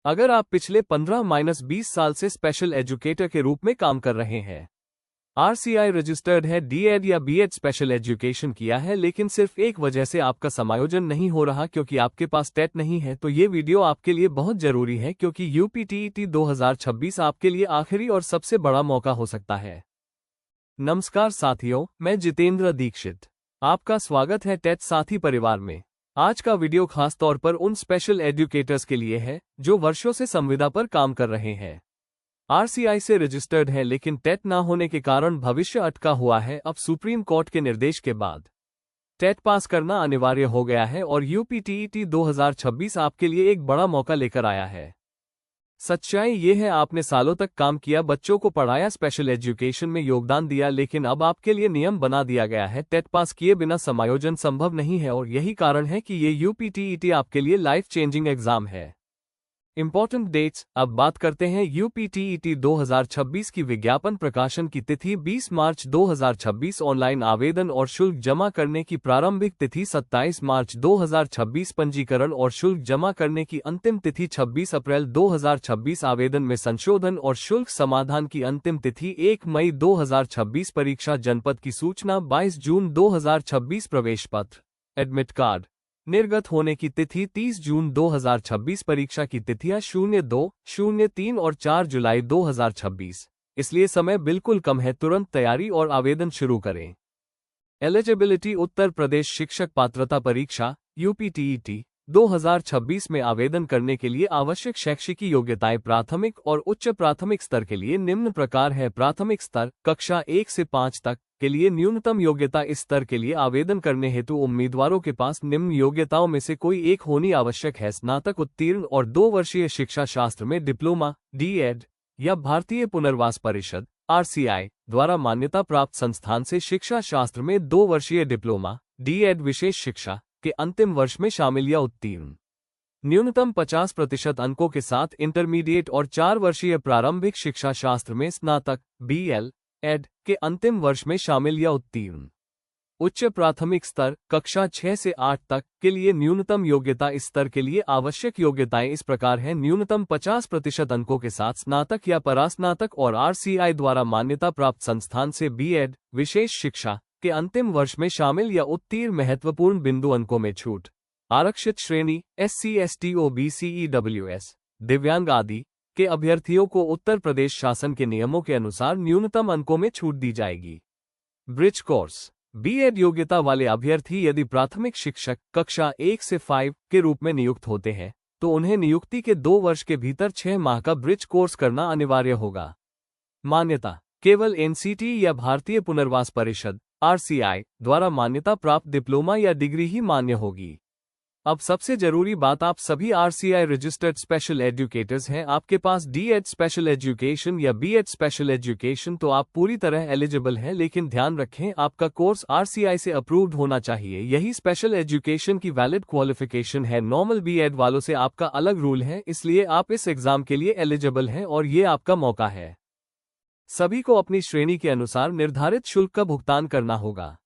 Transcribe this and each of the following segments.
अगर आप पिछले 15-20 साल से स्पेशल एजुकेटर के रूप में काम कर रहे हैं, आरसीआई रजिस्टर्ड है, डीएड या बीएड स्पेशल एजुकेशन किया है, लेकिन सिर्फ एक वजह से आपका समायोजन नहीं हो रहा क्योंकि आपके पास टेट नहीं है, तो ये वीडियो आपके लिए बहुत जरूरी है क्योंकि यूपीटीईटी 2026 आपके लिए आखिरी और सबसे बड़ा मौका हो सकता है। नमस्कार साथियों, मैं जितेंद्र दीक्षित। आपका स्वागत है टेट साथी परिवार में। आज का वीडियो खास तौर पर उन स्पेशल एजुकेटर्स के लिए है जो वर्षों से संविदा पर काम कर रहे हैं, आरसीआई से रजिस्टर्ड है, लेकिन टेट ना होने के कारण भविष्य अटका हुआ है। अब सुप्रीम कोर्ट के निर्देश के बाद टेट पास करना अनिवार्य हो गया है और यूपीटीईटी 2026 आपके लिए एक बड़ा मौका लेकर आया है। सच्चाई ये है, आपने सालों तक काम किया, बच्चों को पढ़ाया, स्पेशल एजुकेशन में योगदान दिया, लेकिन अब आपके लिए नियम बना दिया गया है, टेट पास किए बिना समायोजन संभव नहीं है। और यही कारण है कि ये यूपीटीईटी आपके लिए लाइफ चेंजिंग एग्जाम है। Important dates. अब बात करते हैं यूपीटीईटी 2026 की। विज्ञापन प्रकाशन की तिथि 20 मार्च 2026। ऑनलाइन आवेदन और शुल्क जमा करने की प्रारंभिक तिथि 27 मार्च 2026। पंजीकरण और शुल्क जमा करने की अंतिम तिथि 26 अप्रैल 2026। आवेदन में संशोधन और शुल्क समाधान की अंतिम तिथि 1 मई 2026। परीक्षा जनपद की सूचना 22 जून 2026। प्रवेश पत्र, एडमिट कार्ड निर्गत होने की तिथि 30 जून 2026। परीक्षा की तिथियां 02, 03 और 4 जुलाई 2026। इसलिए समय बिल्कुल कम है, तुरंत तैयारी और आवेदन शुरू करें। एलिजिबिलिटी। उत्तर प्रदेश शिक्षक पात्रता परीक्षा यूपीटीईटी 2026 में आवेदन करने के लिए आवश्यक शैक्षिक योग्यताएं प्राथमिक और उच्च प्राथमिक स्तर के लिए निम्न प्रकार है। प्राथमिक स्तर कक्षा 1 से 5 तक के लिए न्यूनतम योग्यता। इस स्तर के लिए आवेदन करने हेतु उम्मीदवारों के पास निम्न योग्यताओं में से कोई एक होनी आवश्यक है: स्नातक उत्तीर्ण और 2 वर्षीय शिक्षा शास्त्र में डिप्लोमा, डीएड या भारतीय पुनर्वास परिषद आरसीआई द्वारा मान्यता प्राप्त संस्थान से शिक्षा शास्त्र में 2 वर्षीय डिप्लोमा, डीएड विशेष शिक्षा के अंतिम वर्ष में शामिल या उत्तीर्ण। न्यूनतम 50% अंकों के साथ इंटरमीडिएट और 4 वर्षीय प्रारंभिक शिक्षा शास्त्र में स्नातक, बीएल एड के अंतिम वर्ष में शामिल या उत्तीर्ण। उच्च प्राथमिक स्तर कक्षा 6 से 8 तक के लिए न्यूनतम योग्यता। इस स्तर के लिए आवश्यक योग्यताएं इस प्रकार हैं: न्यूनतम 50% अंकों के साथ स्नातक या परास्नातक और आरसीआई द्वारा मान्यता प्राप्त संस्थान से बीएड विशेष शिक्षा के अंतिम वर्ष में शामिल या उत्तीर्ण। महत्वपूर्ण बिंदु: अंकों में छूट, आरक्षित श्रेणी एससी, एसटी, ओबीसी, ईडब्ल्यूएस, दिव्यांग आदि के अभ्यर्थियों को उत्तर प्रदेश शासन के नियमों के अनुसार न्यूनतम अंकों में छूट दी जाएगी। Bridge course. बीएड योग्यता वाले अभ्यर्थी यदि प्राथमिक शिक्षक कक्षा 1 से 5 के रूप में नियुक्त होते हैं तो उन्हें नियुक्ति के 2 वर्ष के भीतर 6 माह का ब्रिज कोर्स करना अनिवार्य होगा। मान्यता। केवल एनसीटी या भारतीय पुनर्वास परिषद आरसीआई द्वारा मान्यता प्राप्त डिप्लोमा या डिग्री ही मान्य होगी। अब सबसे जरूरी बात, आप सभी आरसीआई रजिस्टर्ड स्पेशल एजुकेटर्स हैं। आपके पास डीएड स्पेशल एजुकेशन या बीएड स्पेशल एजुकेशन, तो आप पूरी तरह एलिजिबल हैं, लेकिन ध्यान रखें आपका कोर्स आरसीआई से अप्रूव्ड होना चाहिए। यही स्पेशल एजुकेशन की वैलिड क्वालिफिकेशन है। नॉर्मल बीएड वालों से आपका अलग रूल है, इसलिए आप इस एग्जाम के लिए एलिजिबल हैं और ये आपका मौका है। सभी को अपनी श्रेणी के अनुसार निर्धारित शुल्क का भुगतान करना होगा।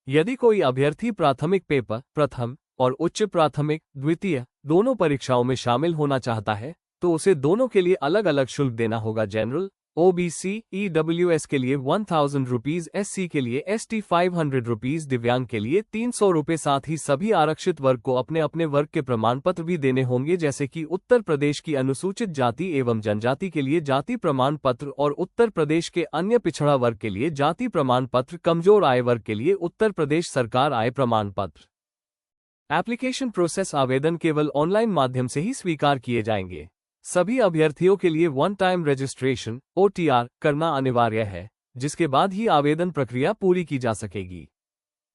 यदि कोई अभ्यर्थी प्राथमिक पेपर प्रथम और उच्च प्राथमिक द्वितीय दोनों परीक्षाओं में शामिल होना चाहता है तो उसे दोनों के लिए अलग अलग शुल्क देना होगा। जनरल ओबीसी ईडब्ल्यूएस के लिए 1000 रुपीज, एससी के लिए एसटी 500 रुपीज, दिव्यांग के लिए 300 रुपये। साथ ही सभी आरक्षित वर्ग को अपने अपने वर्ग के प्रमाण पत्र भी देने होंगे, जैसे कि उत्तर प्रदेश की अनुसूचित जाति एवं जनजाति के लिए जाति प्रमाण पत्र और उत्तर प्रदेश के अन्य पिछड़ा वर्ग के लिए जाति प्रमाण पत्र, कमजोर आय वर्ग के लिए उत्तर प्रदेश सरकार आय प्रमाण पत्र। Application process. आवेदन केवल ऑनलाइन माध्यम से ही स्वीकार किए जाएंगे। सभी अभ्यर्थियों के लिए वन टाइम रजिस्ट्रेशन ओटीआर करना अनिवार्य है, जिसके बाद ही आवेदन प्रक्रिया पूरी की जा सकेगी।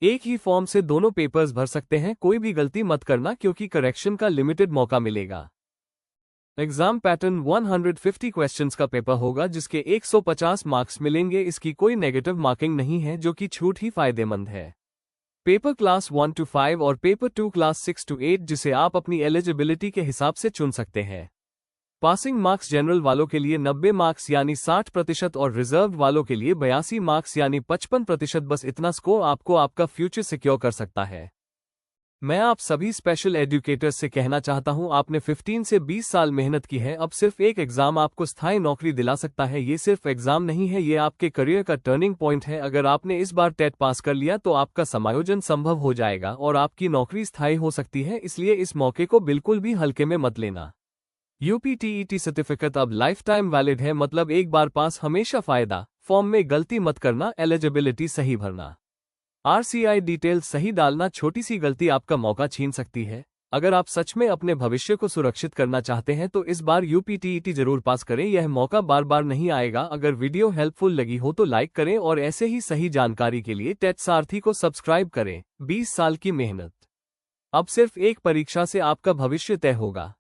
एक ही फॉर्म से दोनों पेपर्स भर सकते हैं, कोई भी गलती मत करना क्योंकि करेक्शन का लिमिटेड मौका मिलेगा। एग्जाम पैटर्न 150 क्वेश्चंस का पेपर होगा जिसके 150 मार्क्स मिलेंगे। इसकी कोई नेगेटिव मार्किंग नहीं है, जो कि छूट ही फायदेमंद है। पेपर क्लास 1 to 5 और पेपर 2 क्लास 6 to 8, जिसे आप अपनी एलिजिबिलिटी के हिसाब से चुन सकते हैं। पासिंग मार्क्स जनरल वालों के लिए 90 मार्क्स यानी 60% और रिजर्व वालों के लिए 82 मार्क्स यानी 55%। बस इतना स्कोर आपको आपका फ्यूचर सिक्योर कर सकता है। मैं आप सभी स्पेशल एजुकेटर्स से कहना चाहता हूं, आपने 15 से 20 साल मेहनत की है। अब सिर्फ एक एग्जाम आपको स्थायी नौकरी दिला सकता है। ये सिर्फ एग्जाम नहीं है, ये आपके करियर का टर्निंग पॉइंट है। अगर आपने इस बार टेट पास कर लिया तो आपका समायोजन संभव हो जाएगा और आपकी नौकरी स्थायी हो सकती है। इसलिए इस मौके को बिल्कुल भी हल्के में मत लेना। यूपीटीईटी सर्टिफिकेट अब लाइफ टाइम वैलिड है, मतलब एक बार पास हमेशा फायदा। फॉर्म में गलती मत करना, एलिजिबिलिटी सही भरना, आरसीआई डिटेल सही डालना। छोटी सी गलती आपका मौका छीन सकती है। अगर आप सच में अपने भविष्य को सुरक्षित करना चाहते हैं तो इस बार यूपीटीईटी जरूर पास करें, यह मौका बार बार नहीं आएगा। अगर वीडियो हेल्पफुल लगी हो तो लाइक करें और ऐसे ही सही जानकारी के लिए टेट सारथी को सब्सक्राइब करें। 20 साल की मेहनत, अब सिर्फ एक परीक्षा से आपका भविष्य तय होगा।